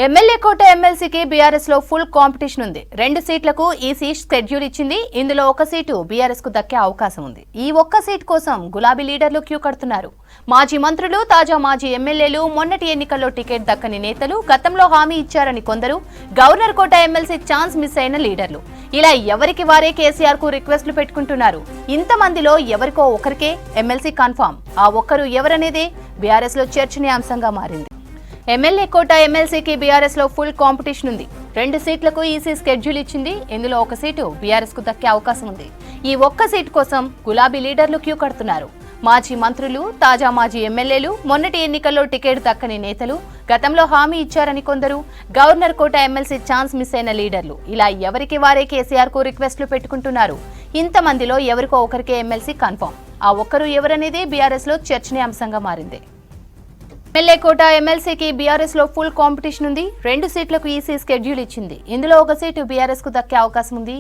MLA కోట ఎమ్మెల్సీకి BRS లో full competition ఉంది. 2 సీట్లకు ఈసీ షెడ్యూల్ ఇచ్చింది. ఇందులో ఒక సీటు బీఆర్ఎస్ కు దక్కే అవకాశం ఉంది. ఈ ఒక్క సీట్ కోసం గులాబీ లీడర్లు క్యూ కడుతున్నారు. మాజీ మంత్రులు, తాజా మాజీ ఎమ్మెల్యేలు, మొన్నటి ఎన్నికల్లో టికెట్ దక్కని నేతలు, గతంలో హామీ ఇచ్చారని కొందరు, గవర్నర్ కోట ఎమ్మెల్సీ ఛాన్స్ మిస్ అయిన లీడర్లు, ఇలా ఎవరికి వారే కేసీఆర్ కు రిక్వెస్ట్లు పెట్టుకుంటున్నారు. ఇంతమందిలో ఎవరికో ఒకరికే ఎమ్మెల్సీ కన్ఫర్మ్. ఆ ఒక్కరు ఎవరనేదే బీఆర్ఎస్ లో చర్చనీయాంశంగా మారింది. ఎమ్మెల్యే కోట ఎమ్మెల్సీకి బీఆర్ఎస్ లో ఫుల్ కాంపిటీషన్ ఉంది. 2 సీట్లకు ఈసీ షెడ్యూల్ ఇచ్చింది. ఇందులో ఒక సీటు బీఆర్ఎస్ కు దక్కే అవకాశం ఉంది. ఈ ఒక్క సీట్ కోసం గులాబీ లీడర్లు క్యూ కడుతున్నారు. మాజీ మంత్రులు, తాజా మాజీ ఎమ్మెల్యేలు, మొన్నటి ఎన్నికల్లో టికెట్ దక్కని నేతలు, గతంలో హామీ ఇచ్చారని కొందరు, గవర్నర్ కోట ఎమ్మెల్సీ ఛాన్స్ మిస్ అయిన లీడర్లు, ఇలా ఎవరికి వారే కేసీఆర్ కు రిక్వెస్ట్లు పెట్టుకుంటున్నారు. ఇంతమందిలో ఎవరికో ఒకరికే ఎమ్మెల్సీ కన్ఫర్మ్. ఆ ఒక్కరు ఎవరనేది బీఆర్ఎస్ లో చర్చనీయాంశంగా మారింది. ఎమ్మెల్యే కోట ఎమ్మెల్సీకి బీఆర్ఎస్ లో ఫుల్ కాంపిటీషన్ ఉంది. 2 సీట్లకు ఈసీ షెడ్యూల్ ఇచ్చింది. ఇందులో ఒక సీటు బీఆర్ఎస్ కు దక్కే అవకాశం ఉంది.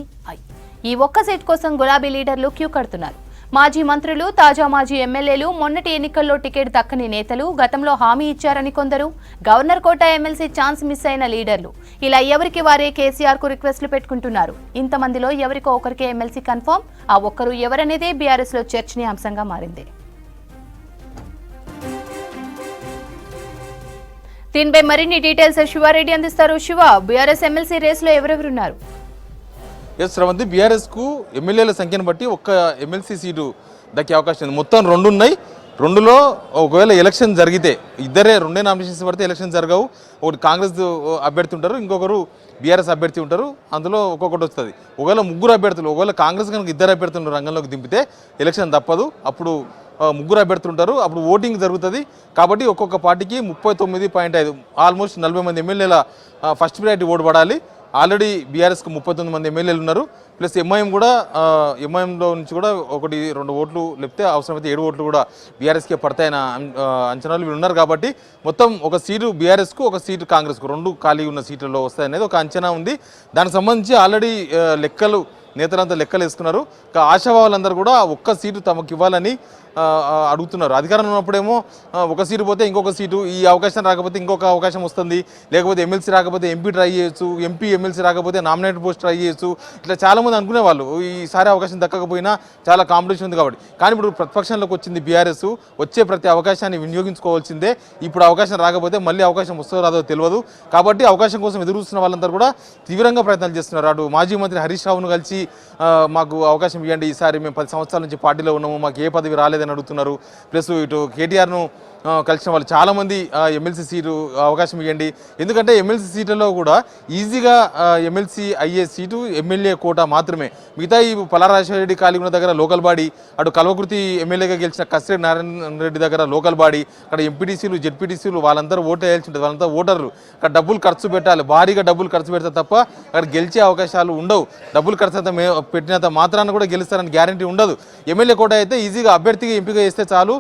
ఈ ఒక్క సీట్ కోసం గులాబీ లీడర్లు క్యూ కడుతున్నారు. మాజీ మంత్రులు, తాజా మాజీ ఎమ్మెల్యేలు, మొన్నటి ఎన్నికల్లో టికెట్ దక్కని నేతలు, గతంలో హామీ ఇచ్చారని కొందరు, గవర్నర్ కోట ఎమ్మెల్సీ ఛాన్స్ మిస్ అయిన లీడర్లు, ఇలా ఎవరికి వారే కేసీఆర్ కు రిక్వెస్ట్లు పెట్టుకుంటున్నారు. ఇంతమందిలో ఎవరికో ఒకరికే ఎమ్మెల్సీ కన్ఫర్మ్. ఆ ఒక్కరు ఎవరనేదే బీఆర్ఎస్ లో చర్చనీయాంశంగా మారింది. దీనిపై మరిన్ని డీటెయిల్స్ శివారెడ్డి అందిస్తారు. శివ, బీఆర్ఎస్ ఎమ్మెల్సీ రేసులో ఎవరెవరున్నారు? శ్రవంతి, బీఆర్ఎస్ కు ఎమ్మెల్యేల సంఖ్యను బట్టి ఒక్క ఎమ్మెల్సీ సీటు దక్కే అవకాశం ఉంది. మొత్తం 2 ఉన్నాయి. 2లో ఒకవేళ ఎలక్షన్ జరిగితే రెండే నామినేషన్స్ పడితే ఎలక్షన్ జరగవు. ఒకటి కాంగ్రెస్ అభ్యర్థి ఉంటారు, ఇంకొకరు బీఆర్ఎస్ అభ్యర్థి ఉంటారు. అందులో ఒక్కొక్కటి వస్తుంది. ఒకవేళ 3 అభ్యర్థులు, ఒకవేళ కాంగ్రెస్ కనుక 2 అభ్యర్థులను రంగంలోకి దింపితే ఎలక్షన్ తప్పదు. అప్పుడు 3 అభ్యర్థులు ఉంటారు. అప్పుడు ఓటింగ్ జరుగుతుంది. కాబట్టి ఒక్కొక్క పార్టీకి 39.5 ఆల్మోస్ట్ 40 మంది ఎమ్మెల్యేల ఫస్ట్ ప్రయారిటీ ఓటు పడాలి. ఆల్రెడీ బీఆర్ఎస్కు 39 మంది ఎమ్మెల్యేలు ఉన్నారు. ప్లస్ ఎంఐఎం కూడా ఎంఐఎంలో నుంచి కూడా 1-2 ఓట్లు లేకపోతే అవసరమైతే 7 ఓట్లు కూడా బీఆర్ఎస్కే పడతాయన్న అంచనాలు వీళ్ళు ఉన్నారు. కాబట్టి మొత్తం ఒక సీటు బీఆర్ఎస్కు, ఒక సీటు కాంగ్రెస్కు, 2 ఖాళీ ఉన్న సీట్లలో వస్తాయనేది ఒక అంచనా ఉంది. దానికి సంబంధించి ఆల్రెడీ నేతలంతా లెక్కలు వేసుకున్నారు. ఆశావాళ్ళందరూ కూడా ఒక్క సీటు తమకు ఇవ్వాలని అడుగుతున్నారు. అధికారంలో ఉన్నప్పుడేమో ఒక సీటు పోతే ఇంకొక సీటు, ఈ అవకాశం రాకపోతే ఇంకొక అవకాశం వస్తుంది, లేకపోతే ఎమ్మెల్సీ రాకపోతే ఎంపీ ట్రై చేయొచ్చు, ఎంపీ ఎమ్మెల్సీ రాకపోతే నామినేటెడ్ పోస్ట్ ట్రై చేయొచ్చు, ఇట్లా చాలామంది అనుకునేవాళ్ళు. ఈసారి అవకాశం దక్కకపోయినా చాలా కాంపిటీషన్ ఉంది కాబట్టి. కానీ ఇప్పుడు ప్రతిపక్షంలోకి వచ్చింది బీఆర్ఎస్, వచ్చే ప్రతి అవకాశాన్ని వినియోగించుకోవాల్సిందే. ఇప్పుడు అవకాశం రాకపోతే మళ్ళీ అవకాశం వస్తుందో రాదో తెలియదు. కాబట్టి అవకాశం కోసం ఎదురు చూస్తున్న వాళ్ళందరూ కూడా తీవ్రంగా ప్రయత్నాలు చేస్తున్నారు. అటు మాజీ మంత్రి హరీష్ రావును కలిసి మాకు అవకాశం ఇవ్వండి, ఈసారి మేము 10 సంవత్సరాల నుంచి పార్టీలో ఉన్నాము, మాకు ఏ పదవి రాలేదని అడుగుతున్నారు. ప్లస్ ఇటు కేటీఆర్ను కలిసిన వాళ్ళు చాలామంది ఎమ్మెల్సీ సీటు అవకాశం ఇవ్వండి. ఎందుకంటే ఎమ్మెల్సీ సీట్లలో కూడా ఈజీగా ఎమ్మెల్సీ అయ్యే సీటు ఎమ్మెల్యే కోట మాత్రమే. మిగతా ఈ పల్లారాజశేఖర ఖాళీ ఉన్న దగ్గర లోకల్ బాడీ, అటు కల్వకుర్తి ఎమ్మెల్యేగా గెలిచిన కసిరెడ్డి నారాయణ రెడ్డి దగ్గర లోకల్ బాడీ, అక్కడ ఎంపీటీసీలు, జెడ్పీటీసీలు వాళ్ళందరూ ఓటు వేయాల్సి ఉంటుంది. వాళ్ళంతా ఓటర్లు. అక్కడ డబ్బులు ఖర్చు పెట్టాలి, భారీగా డబ్బులు ఖర్చు పెడితే తప్ప అక్కడ గెలిచే అవకాశాలు ఉండవు. డబ్బులు ఖర్చు అంతా పెట్టినంత మాత్రాన కూడా గెలుస్తారని గ్యారంటీ ఉండదు. ఎమ్మెల్యే కోట అయితే ఈజీగా అభ్యర్థిగా ఎంపిక చేస్తే చాలు,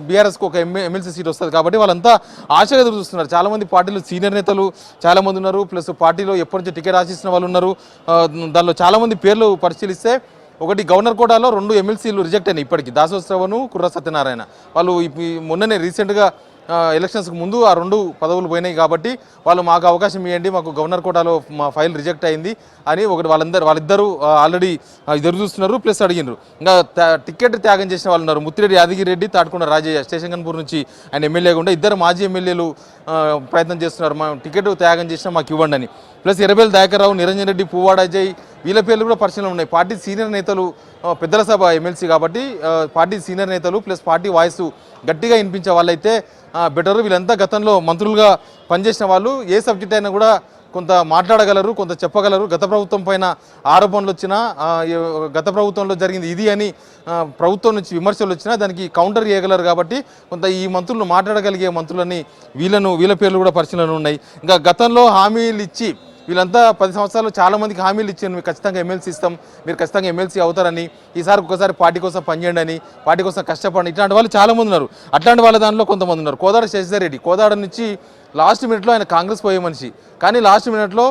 బీఆర్ఎస్కి ఒక ఎమ్మెల్సీ సీట్ వస్తుంది. కాబట్టి వాళ్ళంతా ఆశగా ఎదురు చూస్తున్నారు. చాలామంది పార్టీలో సీనియర్ నేతలు చాలామంది ఉన్నారు. ప్లస్ పార్టీలో ఎప్పటి నుంచి టికెట్ ఆశిస్తున్న వాళ్ళు ఉన్నారు. దానిలో చాలామంది పేర్లు పరిశీలిస్తే ఒకటి గవర్నర్ కోటాలో 2 ఎమ్మెల్సీలు రిజెక్ట్ అయినాయి ఇప్పటికీ, దాసోత్సవను, కుర్ర సత్యనారాయణ. వాళ్ళు మొన్ననే రీసెంట్గా ఎలక్షన్స్కి ముందు ఆ 2 పదవులు పోయినాయి. కాబట్టి వాళ్ళు మాకు అవకాశం ఇవ్వండి, మాకు గవర్నర్ కోటాలో మా ఫైల్ రిజెక్ట్ అయింది అని వాళ్ళిద్దరూ ఆల్రెడీ ఎదురు చూస్తున్నారు. ప్లస్ అడిగినారు. ఇంకా టికెట్ త్యాగం చేసిన వాళ్ళు ఉన్నారు. ముత్తిరెడ్డి యాదగిరి రెడ్డి, తాటికొండ రాజయ్య, స్టేషన్ గన్పూర్ నుంచి ఆయన ఎమ్మెల్యేగా ఉండే 2 మాజీ ఎమ్మెల్యేలు ప్రయత్నం చేస్తున్నారు, మా టికెట్ త్యాగం చేసినా మాకు ఇవ్వండి అని. ప్లస్ ఎర్రబెల్లి దయాకర్ రావు, నిరంజన్ రెడ్డి, పువ్వాడ అజయ్, వీళ్ళ పేర్లు కూడా పరిశీలన ఉన్నాయి. పార్టీ సీనియర్ నేతలు, పెద్దల సభ ఎమ్మెల్సీ కాబట్టి పార్టీ సీనియర్ నేతలు ప్లస్ పార్టీ వాయిస్ గట్టిగా వినిపించే వాళ్ళైతే బెటరు. వీళ్ళంతా గతంలో మంత్రులుగా పనిచేసిన వాళ్ళు. ఏ సబ్జెక్ట్ అయినా కూడా కొంత మాట్లాడగలరు, కొంత చెప్పగలరు. గత ప్రభుత్వం పైన ఆరోపణలు వచ్చినా, గత ప్రభుత్వంలో జరిగింది ఇది అని ప్రభుత్వం నుంచి విమర్శలు వచ్చినా దానికి కౌంటర్ చేయగలరు. కాబట్టి కొంత ఈ మంత్రులు మాట్లాడగలిగే మంత్రులని వీళ్ళ పేర్లు కూడా పరిశీలన ఉన్నాయి. ఇంకా గతంలో హామీలు ఇచ్చి వీళ్ళంతా 10 సంవత్సరాలు చాలామందికి హామీలు ఇచ్చారు, మీరు ఖచ్చితంగా ఎమ్మెల్సీ ఇస్తాం, మీరు ఖచ్చితంగా ఎమ్మెల్సీ అవుతారని, ఈసారి ఒక్కసారి పార్టీ కోసం పనిచేయండి అని, పార్టీ కోసం కష్టపడండి, ఇట్లాంటి వాళ్ళు చాలామంది ఉన్నారు. అట్లాంటి వాళ్ళ దానిలో కొంతమంది ఉన్నారు. కోదాడ శశిధర్ రెడ్డి, కోదాడ నుంచి లాస్ట్ మినిట్లో ఆయన కాంగ్రెస్ పోయే మనిషి, కానీ లాస్ట్ మినిట్లో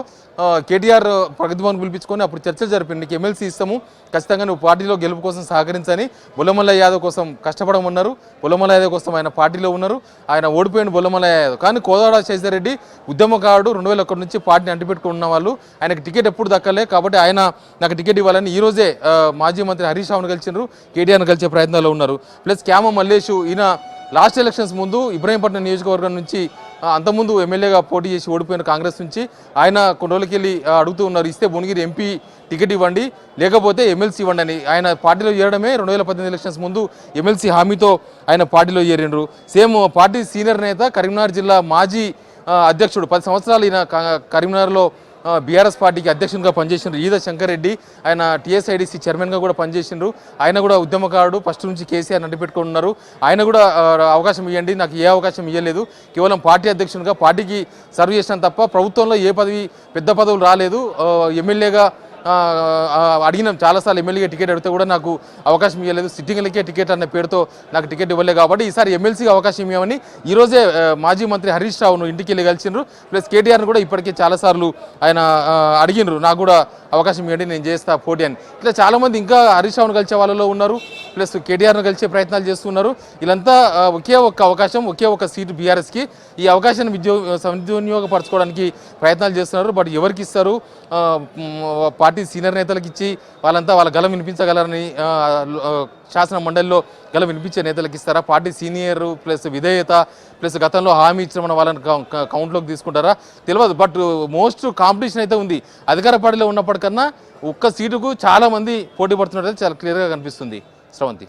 కేటీఆర్ ప్రగతి భవన్ పిలిపించుకొని అప్పుడు చర్చలు జరిపింది, నీకు ఎమ్మెల్సీ ఇస్తాము, ఖచ్చితంగా నువ్వు పార్టీలో గెలుపు కోసం సహకరించని. బొల్లమల్ల యాదవ్ కోసం కష్టపడమన్నారు. బొల్లమల్ల యాదవ్ కోసం ఆయన పార్టీలో ఉన్నారు. ఆయన ఓడిపోయిన బొల్లమల్ల యాదవ్. కానీ కోదాడ శశిధర్ ఉద్యమకారుడు, 2001 నుంచి పార్టీని అంటిపెట్టుకున్న వాళ్ళు. ఆయనకు టికెట్ ఎప్పుడు దక్కలే, కాబట్టి ఆయన నాకు టికెట్ ఇవ్వాలని ఈరోజే మాజీ మంత్రి హరీష్ రావును కలిసినారు, కేటీఆర్ను కలిసే ప్రయత్నాల్లో ఉన్నారు. ప్లస్ క్యామ మల్లేషు, ఈయన లాస్ట్ ఎలక్షన్స్ ముందు ఇబ్రహీంపట్నం నియోజకవర్గం నుంచి అంతకుముందు ఎమ్మెల్యేగా పోటీ చేసి ఓడిపోయిన కాంగ్రెస్ నుంచి ఆయన కొన్ని రోజులకి వెళ్ళి అడుగుతూ ఉన్నారు, ఇస్తే భువనగిరి ఎంపీ టికెట్ ఇవ్వండి, లేకపోతే ఎమ్మెల్సీ ఇవ్వండి అని. ఆయన పార్టీలో చేరడమే 2018 ఎలక్షన్స్ ముందు ఎమ్మెల్సీ హామీతో ఆయన పార్టీలో చేరిండ్రు. సేమ్ పార్టీ సీనియర్ నేత, కరీంనగర్ జిల్లా మాజీ అధ్యక్షుడు, 10 సంవత్సరాలు ఈయన కరీంనగర్లో బీఆర్ఎస్ పార్టీకి అధ్యక్షునిగా పనిచేసిండ్రు. ఈద శంకర్ రెడ్డి, ఆయన టీఎస్ఐడిసి చైర్మన్గా కూడా పనిచేసిండ్రు. ఆయన కూడా ఉద్యమకారుడు, ఫస్ట్ నుంచి కేసీఆర్ నడిపెట్టుకుని ఉన్నారు. ఆయన కూడా అవకాశం ఇవ్వండి, నాకు ఏ అవకాశం ఇవ్వలేదు, కేవలం పార్టీ అధ్యక్షునిగా పార్టీకి సర్వ్ చేసినాను తప్ప ప్రభుత్వంలో ఏ పదవి పెద్ద పదవులు రాలేదు. ఎమ్మెల్యేగా అడిగినాం చాలాసార్లు, ఎమ్మెల్యేగా టికెట్ అడిగితే కూడా నాకు అవకాశం ఇవ్వలేదు, సిట్టింగ్లకే టికెట్ అన్న పేరుతో నాకు టికెట్ ఇవ్వలేదు. కాబట్టి ఈసారి ఎమ్మెల్సీకి అవకాశం ఇవ్వమని ఈరోజే మాజీ మంత్రి హరీష్ రావును ఇంటికి వెళ్ళి కలిసిండ్రు. ప్లస్ కేటీఆర్ను కూడా ఇప్పటికే చాలాసార్లు ఆయన అడిగినారు, నాకు కూడా అవకాశం ఇవ్వండి, నేను చేస్తా పోటీ అని. ఇట్లా చాలామంది ఇంకా హరీష్ రావును కలిసే వాళ్ళలో ఉన్నారు, ప్లస్ కేటీఆర్ను కలిసే ప్రయత్నాలు చేస్తున్నారు. వీళ్ళంతా ఒకే ఒక్క అవకాశం, ఒకే ఒక సీటు బీఆర్ఎస్కి. ఈ అవకాశాన్ని సద్వినియోగపరచుకోవడానికి ప్రయత్నాలు చేస్తున్నారు. బట్ ఎవరికి ఇస్తారు? పార్టీ సీనియర్ నేతలకు ఇచ్చి వాళ్ళంతా వాళ్ళ గలం వినిపించగలరని శాసన మండలిలో గలం వినిపించే నేతలకు ఇస్తారా? పార్టీ సీనియర్ ప్లస్ విధేయత ప్లస్ గతంలో హామీ ఇచ్చిన వాళ్ళని కౌంట్లోకి తీసుకుంటారా తెలియదు. బట్ మోస్ట్ కాంపిటీషన్ అయితే ఉంది. అధికార పార్టీలో ఉన్నప్పటికన్నా ఒక్క సీటుకు చాలామంది పోటీ పడుతున్నట్టు చాలా క్లియర్గా కనిపిస్తుంది. శ్రవంతి.